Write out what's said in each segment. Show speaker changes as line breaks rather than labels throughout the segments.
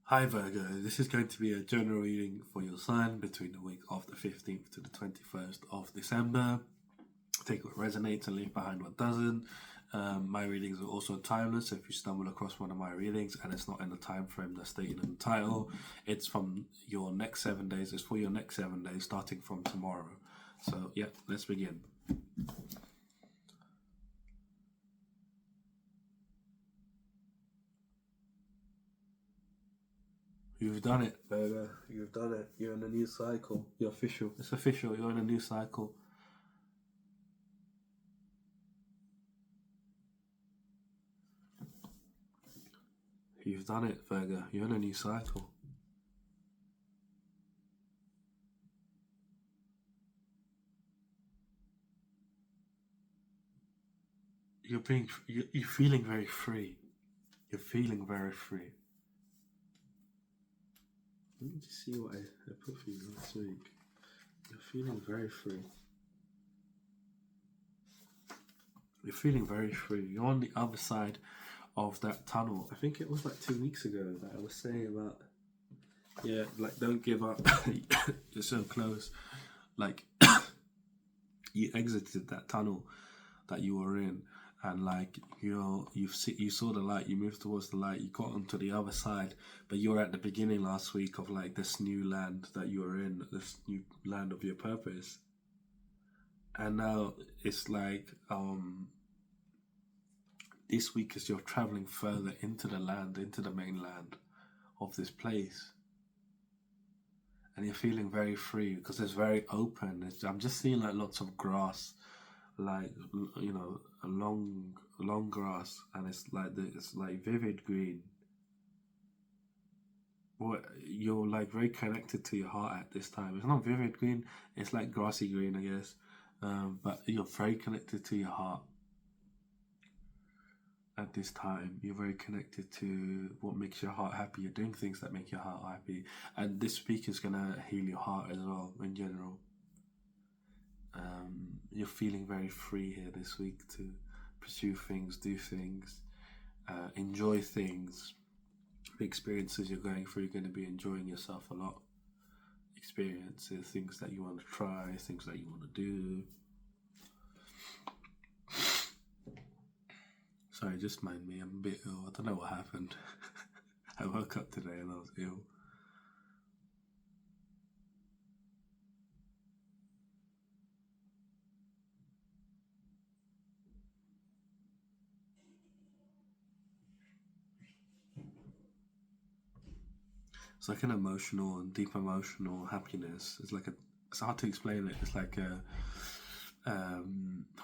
Hi Virgo, this is going to be a general reading for your sign between the week of the 15th to the 21st of December. Take what resonates and leave behind what doesn't. My readings are also timeless. If you stumble across one of my readings and it's not in the time frame that's stated in the title, it's from your next 7 days. It's for your next 7 days starting from tomorrow. So yeah, let's begin. You've done it, Virgo. You've done it. You're in a new cycle. You're official. It's official. You're in a new cycle. You've done it, Virgo. You're in a new cycle. You're feeling very free. You're feeling very free. Let me just see what I put for you last week. You're feeling very free. You're feeling very free. You're on the other side of that tunnel. I think it was like 2 weeks ago that I was saying about, yeah, like don't give up. You're so close. Like you exited that tunnel that you were in, and like you saw the light, you moved towards the light, you got onto the other side, but you were at the beginning last week of like this new land that you were in, this new land of your purpose, and now it's like this week is you're traveling further into the land, into the mainland of this place, and you're feeling very free because it's very open. I'm just seeing like lots of grass, like a long grass, and it's like vivid green. Well, you're like very connected to your heart at this time. It's not vivid green, it's like grassy green, I guess, but you're very connected to your heart at this time. You're very connected to what makes your heart happy. You're doing things that make your heart happy, and this week is gonna heal your heart as well in general. You're feeling very free here this week to pursue things, do things, enjoy things. The experiences you're going through, you're going to be enjoying yourself a lot. Experiences, things that you want to try, things that you want to do. Sorry, just mind me, I'm a bit ill. I don't know what happened. I woke up today and I was ill. It's like an emotional and deep emotional happiness. It's hard to explain it. It's like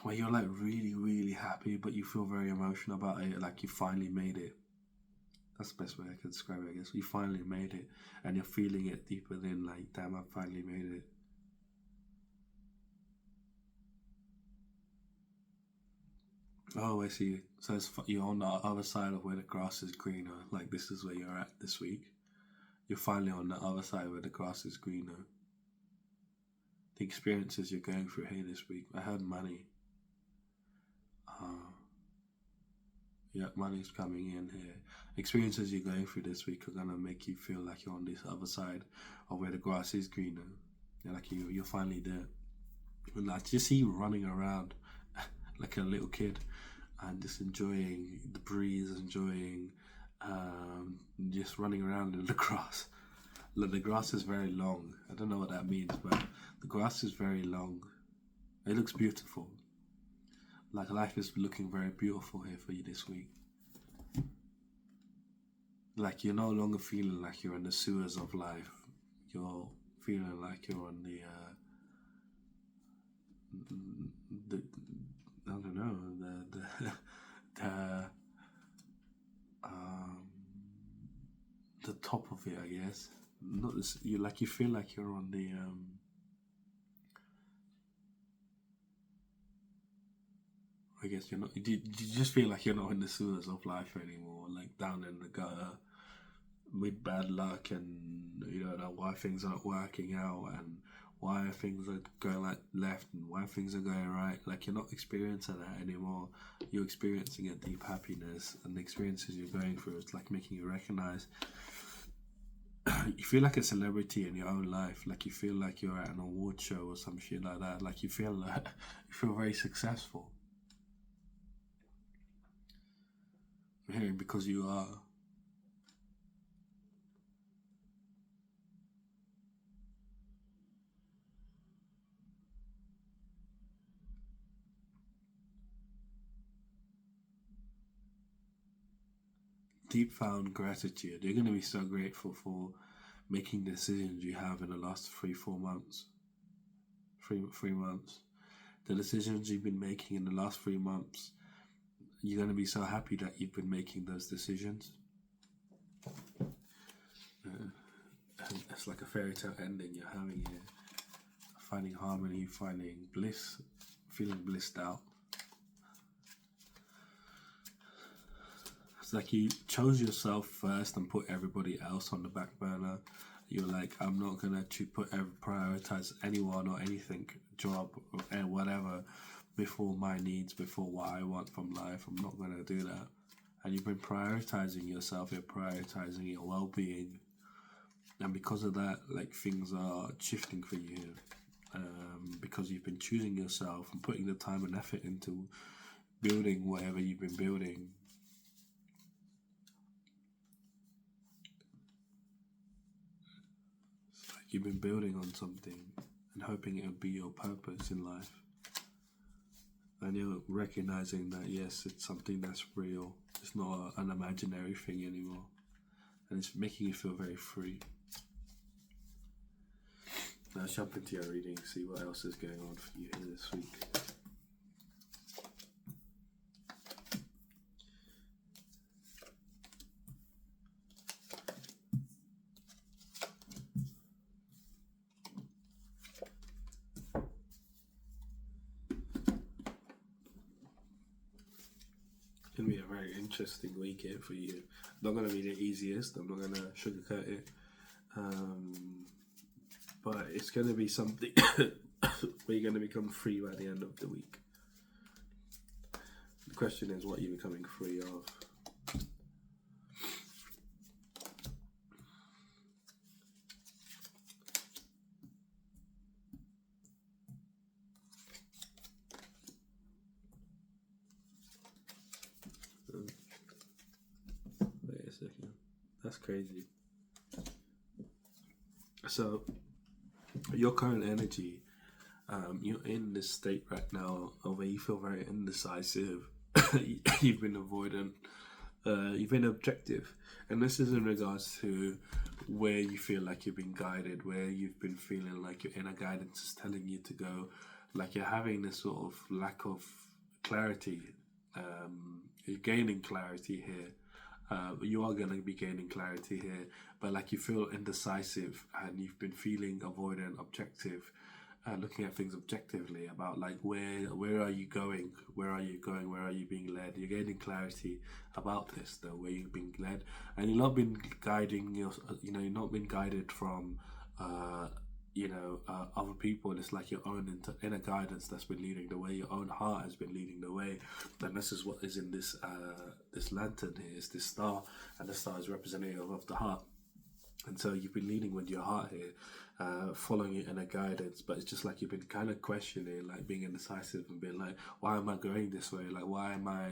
where you're like really, really happy, but you feel very emotional about it. Like you finally made it. That's the best way I can describe it, I guess. You finally made it, and you're feeling it deep within. Like, damn, I finally made it. Oh, I see. So you're on the other side of where the grass is greener. Like this is where you're at this week. You're finally on the other side where the grass is greener. The experiences you're going through here this week. I heard money. Yeah, money's coming in here. Experiences you're going through this week are gonna make you feel like you're on this other side of where the grass is greener. Yeah, like you're finally there. And I just see you running around like a little kid and just enjoying the breeze, enjoying just running around in the grass. Look, the grass is very long. I don't know what that means, but the grass is very long. It looks beautiful. Like life is looking very beautiful here for you this week. Like you're no longer feeling like you're in the sewers of life. You're feeling like you're on the I don't know the um the top of it, I guess. Not this, you feel like you're on the I guess you're not. You just feel like you're not in the sewers of life anymore, like down in the gutter with bad luck, and you don't know why things aren't working out, and why things are going like left, and why things are going right. Like you're not experiencing that anymore. You're experiencing a deep happiness, and the experiences you're going through is like making you recognize you feel like a celebrity in your own life. Like you feel like you're at an award show or some shit like that. Like you feel you feel very successful. Yeah, because you are. Deep found gratitude. You're gonna be so grateful for making decisions you have in the last 3 4 months. 3 months. The decisions you've been making in the last 3 months. You're gonna be so happy that you've been making those decisions. Uh, it's like a fairy tale ending you're having here. Finding harmony, finding bliss, feeling blissed out. It's like you chose yourself first and put everybody else on the back burner. You're like, I'm not gonna prioritize anyone or anything, job or whatever, before my needs, before what I want from life. I'm not gonna do that. And you've been prioritizing yourself. You're prioritizing your well-being, and because of that, like things are shifting for you. Because you've been choosing yourself and putting the time and effort into building whatever you've been building. You've been building on something and hoping it would be your purpose in life. And you're recognizing that, yes, it's something that's real. It's not an imaginary thing anymore. And it's making you feel very free. Now jump into your reading, see what else is going on for you here this week. It's going to be a very interesting week here for you. Not going to be the easiest, I'm not going to sugarcoat it. But it's going to be something where you're going to become free by the end of the week. The question is, what are you becoming free of? Wait a second. That's crazy. So, your current energy, you're in this state right now where you feel very indecisive. You've been avoidant. You've been objective. And this is in regards to where you feel like you've been guided, where you've been feeling like your inner guidance is telling you to go. Like you're having this sort of lack of clarity. You're gaining clarity here. You are going to be gaining clarity here, but like you feel indecisive and you've been feeling avoidant, objective, looking at things objectively about like where are you going, where are you being led. You're gaining clarity about this though, where you're being led, and you've not been you're not been guided from other people. It's like your own inner guidance that's been leading the way. Your own heart has been leading the way, and this is what is in this this lantern here. Is this star, and the star is representative of the heart. And so you've been leading with your heart here, following your inner guidance, but it's just like you've been kind of questioning, like being indecisive and being like, why am I going this way? Like, why am I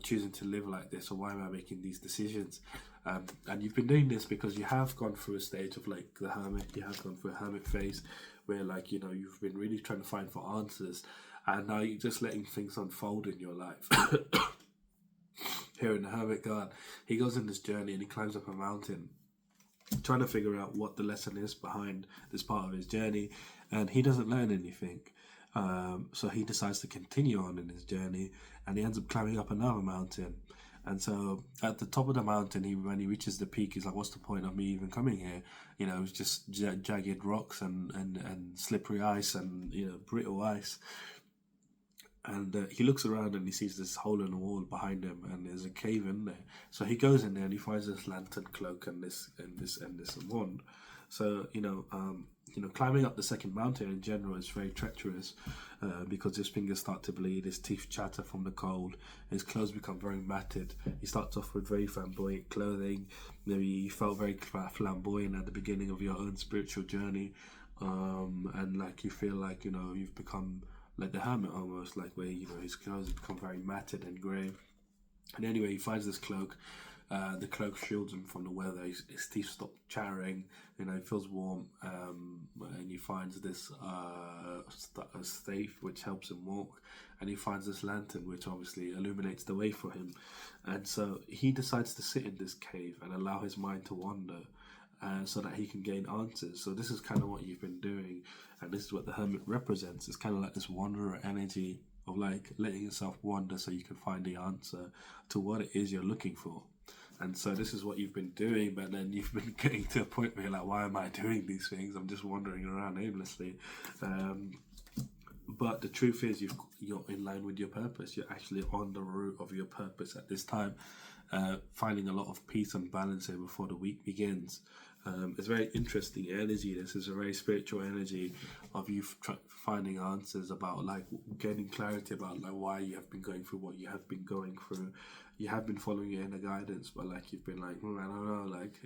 choosing to live like this, or why am I making these decisions? And you've been doing this because you have gone through a stage of like the hermit. You have gone through a hermit phase where like, you've been really trying to find for answers, and now you're just letting things unfold in your life. Here in the hermit god, he goes on this journey and he climbs up a mountain trying to figure out what the lesson is behind this part of his journey, and he doesn't learn anything. So he decides to continue on in his journey, and he ends up climbing up another mountain. And so at the top of the mountain, when he reaches the peak, he's like, what's the point of me even coming here? It's just jagged rocks and slippery ice and brittle ice. And he looks around and he sees this hole in the wall behind him, and there's a cave in there. So he goes in there and he finds this lantern, cloak, and this wand. So climbing up the second mountain in general is very treacherous, because his fingers start to bleed, his teeth chatter from the cold, his clothes become very matted. He starts off with very flamboyant clothing. Maybe you felt very flamboyant at the beginning of your own spiritual journey, and like you feel like you've become like the hermit almost, like where his clothes have become very matted and grey. And anyway, he finds this cloak. The cloak shields him from the weather. His teeth stop chattering. He feels warm, and he finds this staff which helps him walk, and he finds this lantern which obviously illuminates the way for him. And so he decides to sit in this cave and allow his mind to wander, so that he can gain answers. So this is kind of what you've been doing, and this is what the hermit represents. It's kind of like this wanderer energy of like letting yourself wander so you can find the answer to what it is you're looking for. And so this is what you've been doing, but then you've been getting to a point where you're like, why am I doing these things? I'm just wandering around aimlessly. But the truth is you're in line with your purpose. You're actually on the route of your purpose at this time, finding a lot of peace and balance here before the week begins. It's very interesting energy. This is a very spiritual energy of you finding answers about like gaining clarity about like why you have been going through what you have been going through. You have been following your inner guidance, but like you've been like, I don't know, like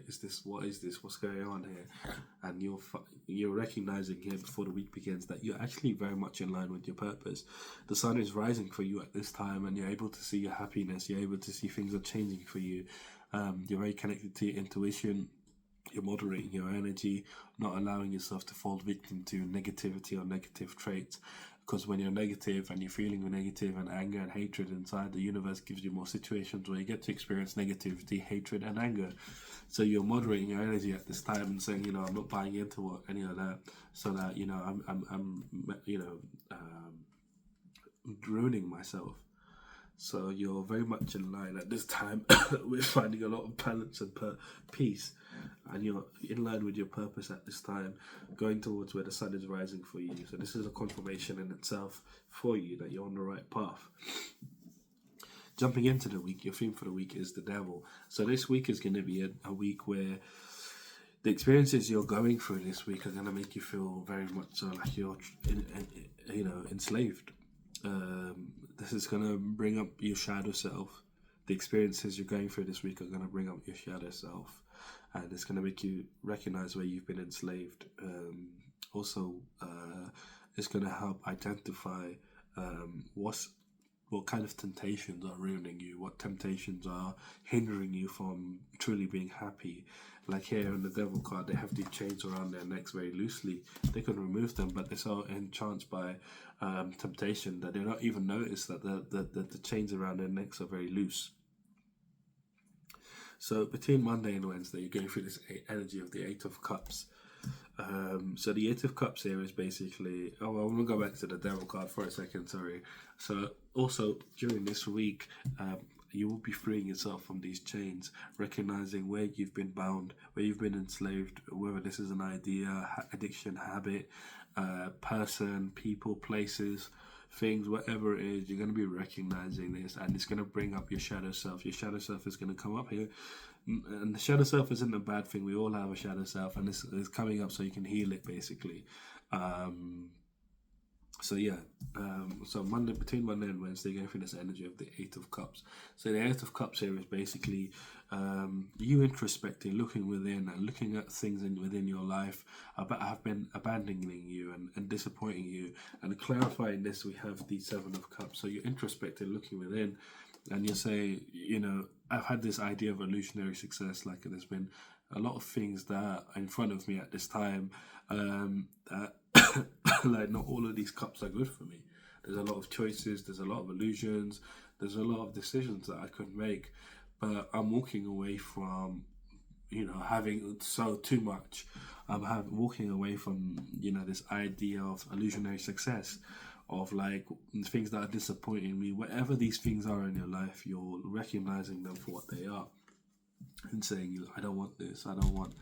what is this, what's going on here? And you're recognizing here before the week begins that you're actually very much in line with your purpose. The sun is rising for you at this time, and you're able to see your happiness. You're able to see things are changing for you. You're very connected to your intuition. You're moderating your energy, not allowing yourself to fall victim to negativity or negative traits. Because when you're negative and you're feeling negative and anger and hatred inside, the universe gives you more situations where you get to experience negativity, hatred, and anger. So you're moderating your energy at this time and saying, I'm not buying into any of that, so that I'm ruining myself. So you're very much in line at this time with finding a lot of balance and peace, and you're in line with your purpose at this time, going towards where the sun is rising for you. So this is a confirmation in itself for you that you're on the right path. Jumping into the week, your theme for the week is the devil. So this week is going to be a week where the experiences you're going through this week are going to make you feel very much so like you're enslaved. This is going to bring up your shadow self. The experiences you're going through this week are going to bring up your shadow self, and it's going to make you recognize where you've been enslaved. It's going to help identify what kind of temptations are ruining you, what temptations are hindering you from truly being happy. Like here on the devil card, they have these chains around their necks very loosely. They can remove them, but they're so entranced by temptation that they don't even notice that the chains around their necks are very loose. So between Monday and Wednesday, you're going through this energy of the Eight of Cups. So the Eight of Cups here is basically... I want to go back to the devil card for a second, sorry. So also during this week, you will be freeing yourself from these chains, recognizing where you've been bound, where you've been enslaved, whether this is an idea, addiction, habit, person, people, places, things, whatever it is. You're going to be recognizing this, and it's going to bring up your shadow self. Your shadow self is going to come up here, and the shadow self isn't a bad thing. We all have a shadow self, and this is coming up so you can heal it, basically. So between Monday and Wednesday, going through this energy of the Eight of Cups. So the Eight of Cups here is basically you introspecting, looking within, and looking at things within your life that have been abandoning you and disappointing you. And clarifying this, we have the Seven of Cups. So you're introspecting, looking within, and you say, I've had this idea of illusionary success. Like there's been a lot of things that are in front of me at this time. Like not all of these cups are good for me. There's a lot of choices, there's a lot of illusions, there's a lot of decisions that I could make, but I'm walking away from having too much. I'm walking away from this idea of illusionary success, of like things that are disappointing me. Whatever these things are in your life, you're recognizing them for what they are and saying, I don't want this, I don't want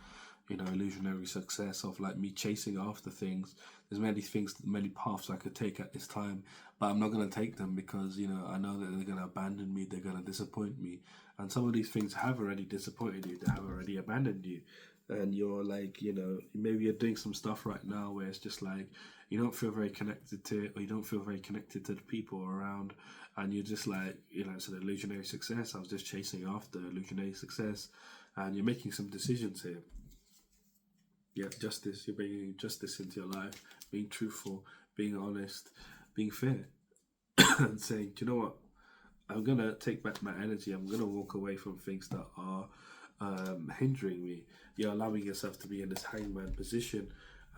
illusionary success of like me chasing after things. There's many things, many paths I could take at this time, but I'm not going to take them because, I know that they're going to abandon me, they're going to disappoint me. And some of these things have already disappointed you, they have already abandoned you. And you're like, maybe you're doing some stuff right now where it's just like, you don't feel very connected to it, or you don't feel very connected to the people around. And you're just like, it's an illusionary success. I was just chasing after illusionary success. And you're making some decisions here. Yeah, justice. You're bringing justice into your life, being truthful, being honest, being fair, and saying, do you know what? I'm going to take back my energy. I'm going to walk away from things that are hindering me. You're allowing yourself to be in this hangman position,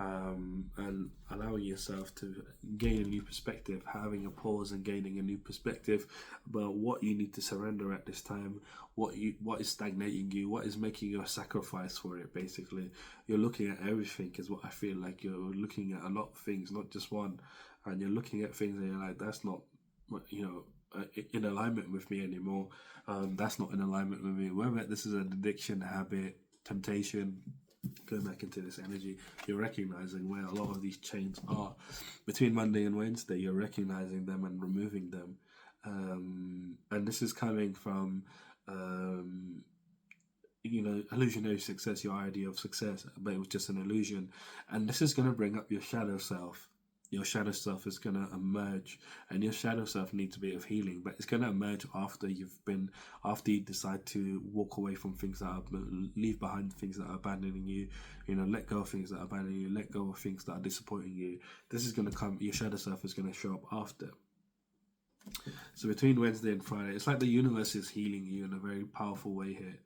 and allowing yourself to gain a new perspective, having a pause and gaining a new perspective about what you need to surrender at this time, what is stagnating you, what is making you a sacrifice for it. Basically, you're looking at everything, is what I feel like. You're looking at a lot of things, not just one, and you're looking at things and you're like, that's not, in alignment with me anymore. That's not in alignment with me. Whether this is an addiction, habit, temptation, going back into this energy, you're recognizing where a lot of these chains are. Between Monday and Wednesday, you're recognizing them and removing them. And this is coming from, illusionary success, your idea of success, but it was just an illusion. And this is going to bring up your shadow self. Your shadow self is going to emerge, and your shadow self needs a bit of healing, but it's going to emerge after you decide to walk away from things that are, leave behind things that are abandoning you, let go of things that are abandoning you, let go of things that are disappointing you. This is going to come, your shadow self is going to show up after. So between Wednesday and Friday, it's like the universe is healing you in a very powerful way here.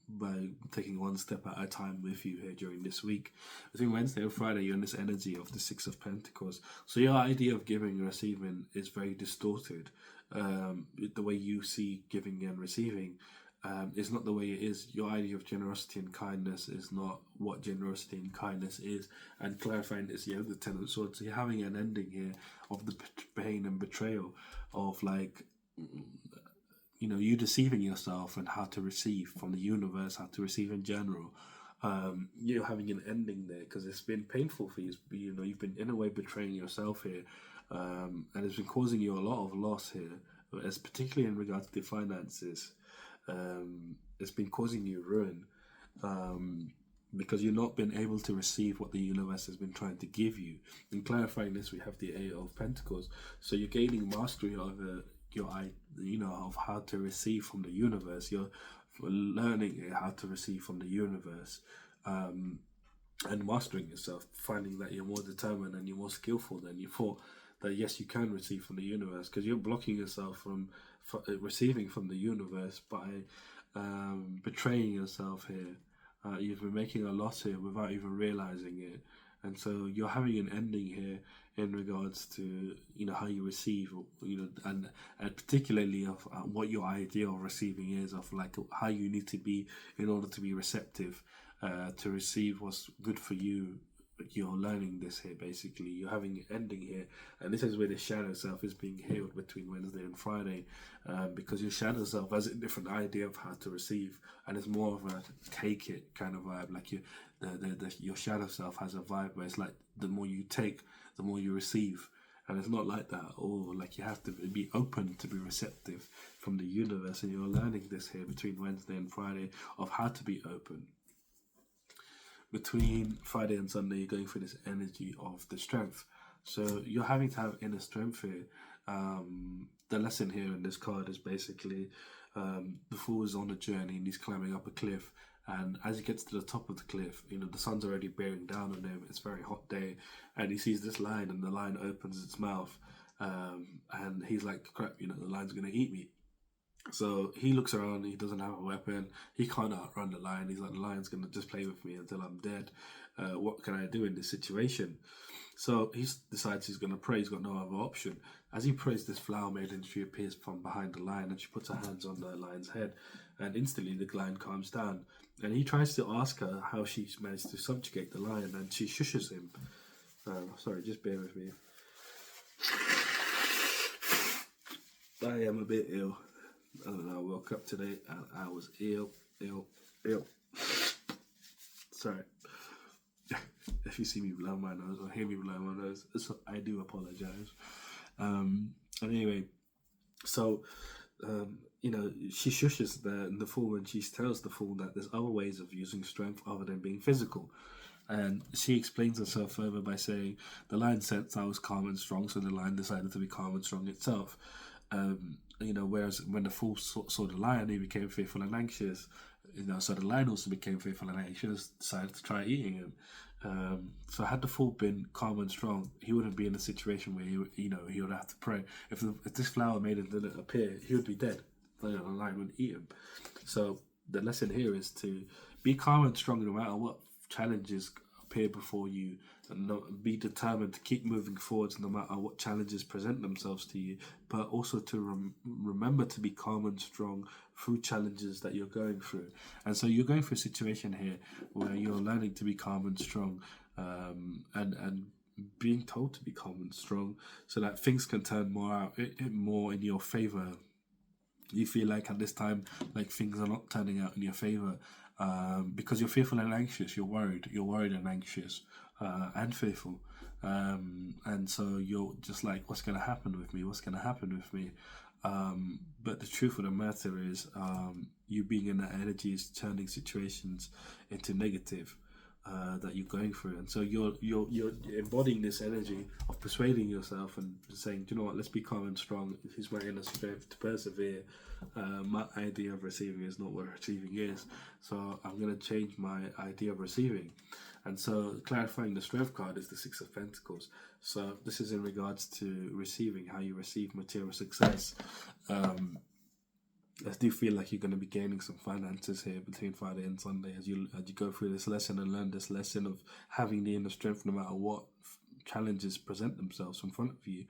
By taking one step at a time with you here during this week. Between Wednesday and Friday, you're in this energy of the Six of Pentacles. So your idea of giving and receiving is very distorted. The way you see giving and receiving is not the way it is. Your idea of generosity and kindness is not what generosity and kindness is. And clarifying this, you have the Ten of Swords. So you're having an ending here of the pain and betrayal of like, you deceiving yourself and how to receive from the universe, how to receive in general. You're having an ending there because it's been painful for you. You've been in a way betraying yourself here, and it's been causing you a lot of loss here, as particularly in regards to finances. It's been causing you ruin, because you've not been able to receive what the universe has been trying to give you. In clarifying this, we have the Eight of Pentacles. So you're gaining mastery over of how to receive from the universe. You're learning how to receive from the universe, and mastering yourself, finding that you're more determined and you're more skillful than you thought, that yes, you can receive from the universe, because you're blocking yourself from receiving from the universe by betraying yourself here. You've been making a loss here without even realizing it. And so you're having an ending here in regards to, how you receive, and particularly of what your idea of receiving is, of like how you need to be in order to be receptive, to receive what's good for you. You're learning this here, basically. You're having an ending here. And this is where the shadow self is being healed between Wednesday and Friday, because your shadow self has a different idea of how to receive. And it's more of a take it kind of vibe. Like your shadow self has a vibe where it's like the more you take, the more you receive. And it's not like that at all. Like you have to be open to be receptive from the universe. And you're learning this here between Wednesday and Friday of how to be open. Between Friday and Sunday, you're going through this energy of the strength. So you're having to have inner strength here. The lesson here in this card is basically the fool is on a journey and he's climbing up a cliff. And as he gets to the top of the cliff, the sun's already bearing down on him. It's a very hot day. And he sees this lion, and the lion opens its mouth. And he's like, crap, the lion's going to eat me. So he looks around, he doesn't have a weapon, he can't outrun the lion. He's like, the lion's going to just play with me until I'm dead. What can I do in this situation? So he decides he's going to pray. He's got no other option. As he prays, this flower maiden, she appears from behind the lion, and she puts her hands on the lion's head, and instantly the lion calms down. And he tries to ask her how she's managed to subjugate the lion, and she shushes him. Sorry, just bear with me. I am a bit ill. I don't know, I woke up today and I was ill. Sorry. If you see me blow my nose or hear me blow my nose, so I do apologize. And anyway, so she shushes the fool, and she tells the fool that there's other ways of using strength other than being physical. And she explains herself further by saying the lion sensed I was calm and strong, so the lion decided to be calm and strong itself. Whereas when the fool saw the lion, he became fearful and anxious. So the lion also became fearful and anxious, decided to try eating him. So had the fool been calm and strong, he wouldn't be in a situation where he would have to pray. If this flower made it didn't appear, he would be dead. The lion would eat him. So the lesson here is to be calm and strong no matter what challenges appear before you, and be determined to keep moving forwards no matter what challenges present themselves to you, but also to remember to be calm and strong through challenges that you're going through. And so you're going through a situation here where you're learning to be calm and strong, and being told to be calm and strong so that things can turn more in your favor. You feel like at this time, like things are not turning out in your favor, because you're fearful and anxious. You're worried and anxious, and fearful, and so you're just like, what's going to happen with me? What's going to happen with me? But the truth of the matter is, you being in that energy is turning situations into negative. That you're going through, and so you're embodying this energy of persuading yourself and saying, do you know what, let's be calm and strong. He's my inner strength to persevere. My idea of receiving is not what receiving is, so I'm going to change my idea of receiving. And so clarifying the strength card is the Six of Pentacles. So this is in regards to receiving, how you receive material success. I do feel like you're going to be gaining some finances here between Friday and Sunday as you go through this lesson and learn this lesson of having the inner strength no matter what challenges present themselves in front of you.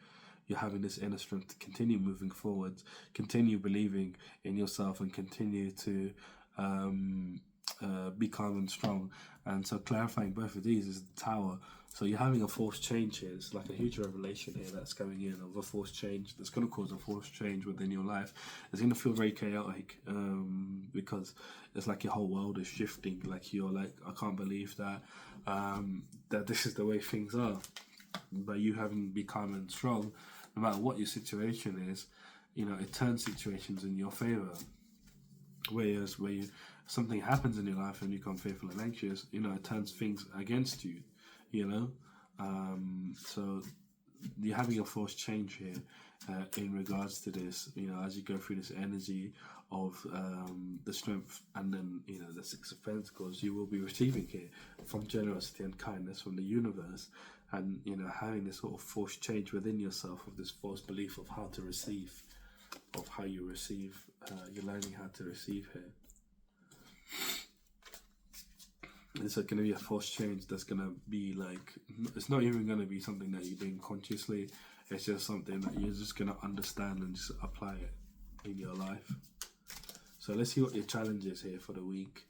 You're having this inner strength to continue moving forward, continue believing in yourself, and continue to be calm and strong. And so clarifying both of these is the Tower. So you're having a forced change here. It's like a huge revelation here that's coming in of a forced change that's going to cause a forced change within your life. It's going to feel very chaotic, because it's like your whole world is shifting. Like you're like, I can't believe that that this is the way things are. But you having be calm and strong, no matter what your situation is, it turns situations in your favor. Whereas something happens in your life and you become fearful and anxious, it turns things against you. So you're having a forced change here in regards to this, as you go through this energy of the strength, and then the Six of Pentacles, you will be receiving here from generosity and kindness from the universe, and having this sort of forced change within yourself of this false belief of how to receive, of how you receive. You're learning how to receive here. It's going to be a forced change that's going to be like, it's not even going to be something that you're doing consciously. It's just something that you're just going to understand and just apply it in your life. So let's see what your challenge is here for the week.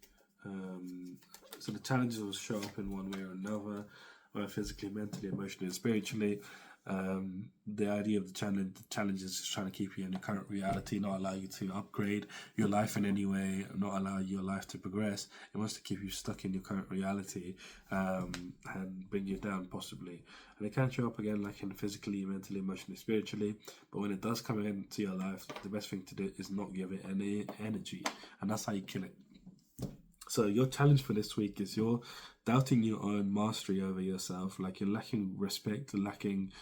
So the challenges will show up in one way or another, whether physically, mentally, emotionally, and spiritually. The idea of the challenge is just trying to keep you in the current reality, not allow you to upgrade your life in any way, not allow your life to progress. It wants to keep you stuck in your current reality, and bring you down possibly. And it can show up again like in physically, mentally, emotionally, spiritually. But when it does come into your life, the best thing to do is not give it any energy, and that's how you kill it. So your challenge for this week is you're doubting your own mastery over yourself, like you're lacking respect, lacking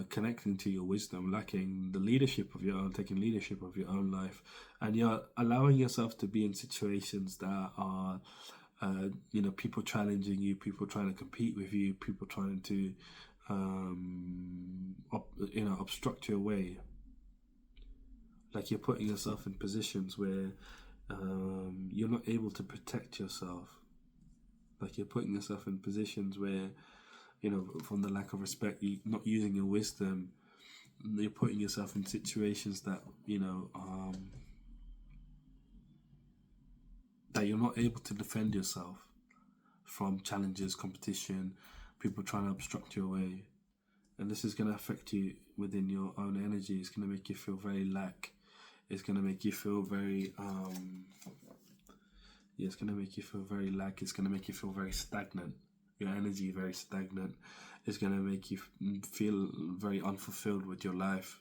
connecting to your wisdom, lacking the leadership of your own, taking leadership of your own life, and you're allowing yourself to be in situations that are, people challenging you, people trying to compete with you, people trying to, obstruct your way. Like you're putting yourself in positions where you're not able to protect yourself. Like you're putting yourself in positions where, from the lack of respect, you're not using your wisdom, you're putting yourself in situations that, that you're not able to defend yourself from challenges, competition, people trying to obstruct your way. And this is going to affect you within your own energy. It's going to make you feel very lack. It's going to make you feel very, Yeah, it's going to make you feel very lack. It's going to make you feel very stagnant. Your energy very stagnant. It's going to make you feel very unfulfilled with your life.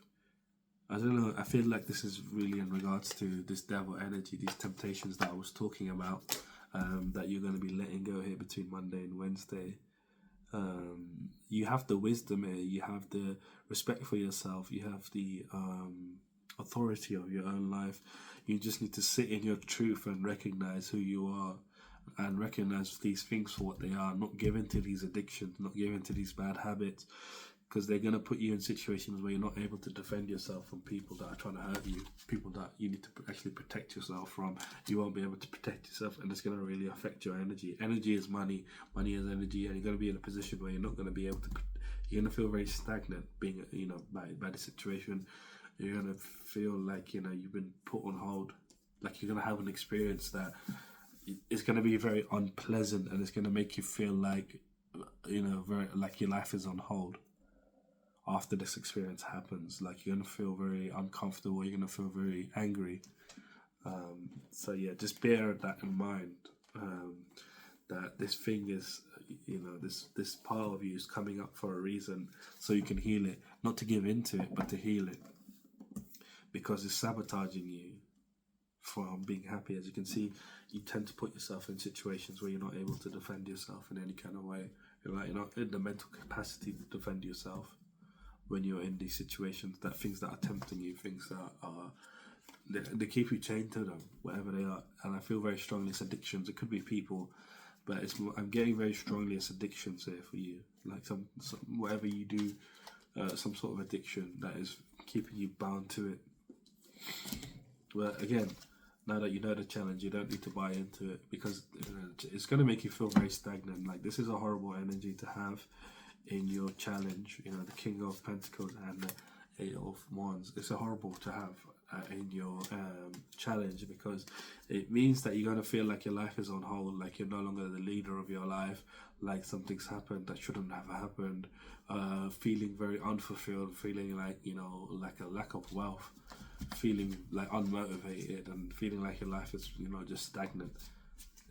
I don't know. I feel like this is really in regards to this devil energy, these temptations that I was talking about, that you're going to be letting go here between Monday and Wednesday. You have the wisdom here. You have the respect for yourself. You have the authority of your own life. You just need to sit in your truth and recognize who you are, and recognize these things for what they are. Not give in to these addictions, not give in to these bad habits, because they're going to put you in situations where you're not able to defend yourself from people that are trying to hurt you, people that you need to actually protect yourself from. You won't be able to protect yourself, and it's going to really affect your energy. Energy is money, money is energy, and you're going to be in a position where you're not going to be able to, you're going to feel very stagnant being, by the situation. You're going to feel like, you've been put on hold, like you're going to have an experience that it's going to be very unpleasant, and it's going to make you feel like, very like your life is on hold. After this experience happens, like you're going to feel very uncomfortable, you're going to feel very angry. So yeah, just bear that in mind, that this thing is, this part of you is coming up for a reason, so you can heal it. Not to give into it, but to heal it. Because it's sabotaging you from being happy. As you can see, you tend to put yourself in situations where you're not able to defend yourself in any kind of way. You're not in the mental capacity to defend yourself when you're in these situations, things that are tempting you, things that are, they keep you chained to them, whatever they are. And I feel very strongly it's addictions. It could be people, but I'm getting very strongly it's addictions here for you. Like some whatever you do, some sort of addiction that is keeping you bound to it. But again, now that you know the challenge, you don't need to buy into it, because it's going to make you feel very stagnant. Like, this is a horrible energy to have in your challenge. The King of Pentacles and the Eight of Wands. It's horrible to have in your challenge, because it means that you're going to feel like your life is on hold, like you're no longer the leader of your life, like something's happened that shouldn't have happened, feeling very unfulfilled, feeling like, like a lack of wealth, feeling like unmotivated, and feeling like your life is, just stagnant.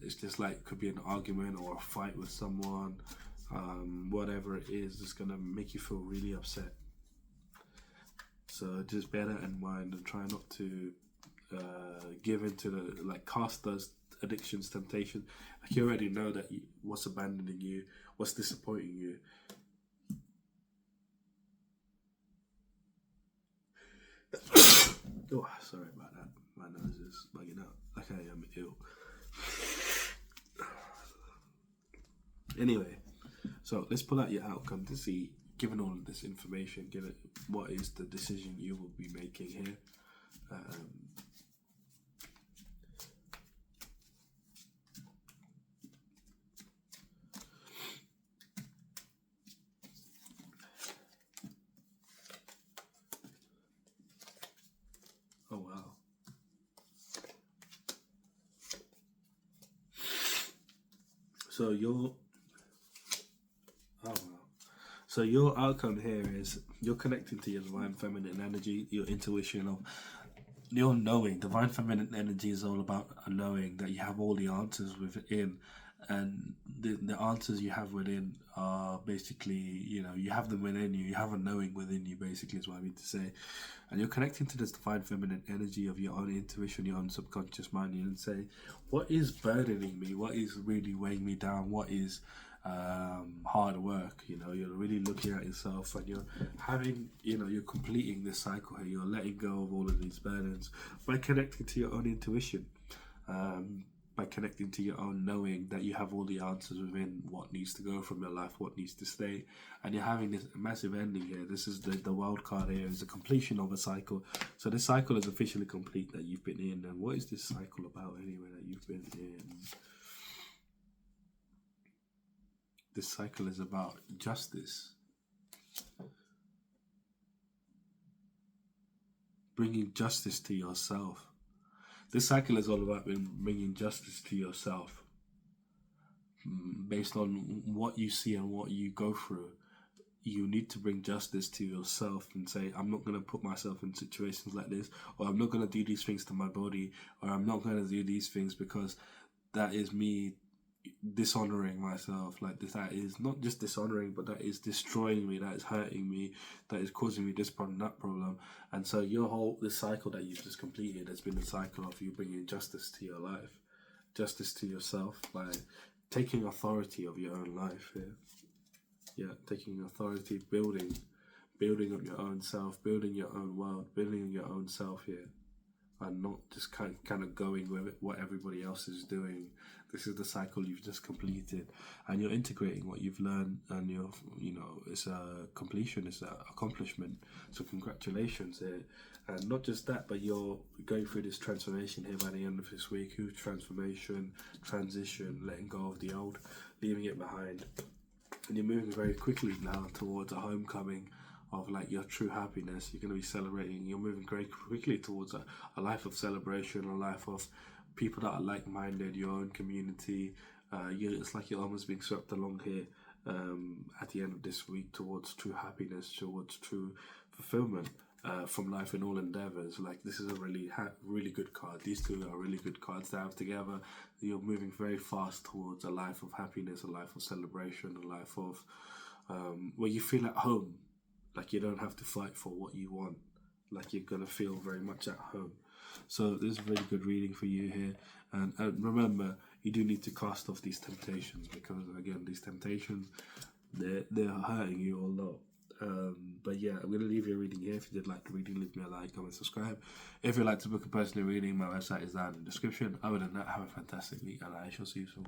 It's just like, could be an argument or a fight with someone, whatever it is, it's going to make you feel really upset. So just bear that in mind, and try not to give into cast those addictions, temptation. Like, you already know that what's abandoning you, what's disappointing you. Oh, sorry about that. My nose is bugging out. Like I am ill. Anyway, so let's pull out your outcome to see, given all of this information, given what is the decision you will be making here. Oh wow. So your outcome here is you're connecting to your divine feminine energy, your intuition, of your knowing. Divine feminine energy is all about a knowing that you have all the answers within, and the answers you have within are basically, you have them within you. You have a knowing within you, basically, is what I mean to say. And you're connecting to this divine feminine energy of your own intuition, your own subconscious mind, and say, what is burdening me? What is really weighing me down? What is hard work? You're really looking at yourself, and you're having, you're completing this cycle here. You're letting go of all of these burdens by connecting to your own intuition, by connecting to your own knowing that you have all the answers within what needs to go from your life, what needs to stay. And you're having this massive ending here. This is the wild card here, is the completion of a cycle. So this cycle is officially complete that you've been in. And what is this cycle about anyway that you've been in? This cycle is about justice. Bringing justice to yourself. This cycle is all about bringing justice to yourself. Based on what you see and what you go through, you need to bring justice to yourself and say, I'm not going to put myself in situations like this, or I'm not going to do these things to my body, or I'm not going to do these things because that is me dishonoring myself. Like that is not just dishonoring, but that is destroying me, that is hurting me, that is causing me this problem, that problem. And so this cycle that you've just completed has been a cycle of you bringing justice to your life, justice to yourself, like taking authority of your own life here. Yeah, taking authority, building up your own self, building your own world, building your own self here, and not just kind of going with it, what everybody else is doing. This is the cycle you've just completed, and you're integrating what you've learned, and it's a completion, it's an accomplishment. So congratulations here. And not just that, but you're going through this transformation here by the end of this week. Huge transformation, transition, letting go of the old, leaving it behind. And you're moving very quickly now towards a homecoming of like your true happiness. You're going to be celebrating. You're moving very quickly towards a life of celebration, a life of people that are like-minded, your own community. It's like you're almost being swept along here at the end of this week towards true happiness, towards true fulfillment from life in all endeavors. Like this is a really good card. These two are really good cards to have together. You're moving very fast towards a life of happiness, a life of celebration, a life of where you feel at home. Like you don't have to fight for what you want. Like you're going to feel very much at home. So this is a really good reading for you here. And remember, you do need to cast off these temptations, because again, they're hurting you a lot. But yeah, I'm going to leave your reading here. If you did like the reading, leave me a like, comment, subscribe. If you'd like to book a personal reading, my website is down in the description. Other than that, have a fantastic week, and I shall see you soon.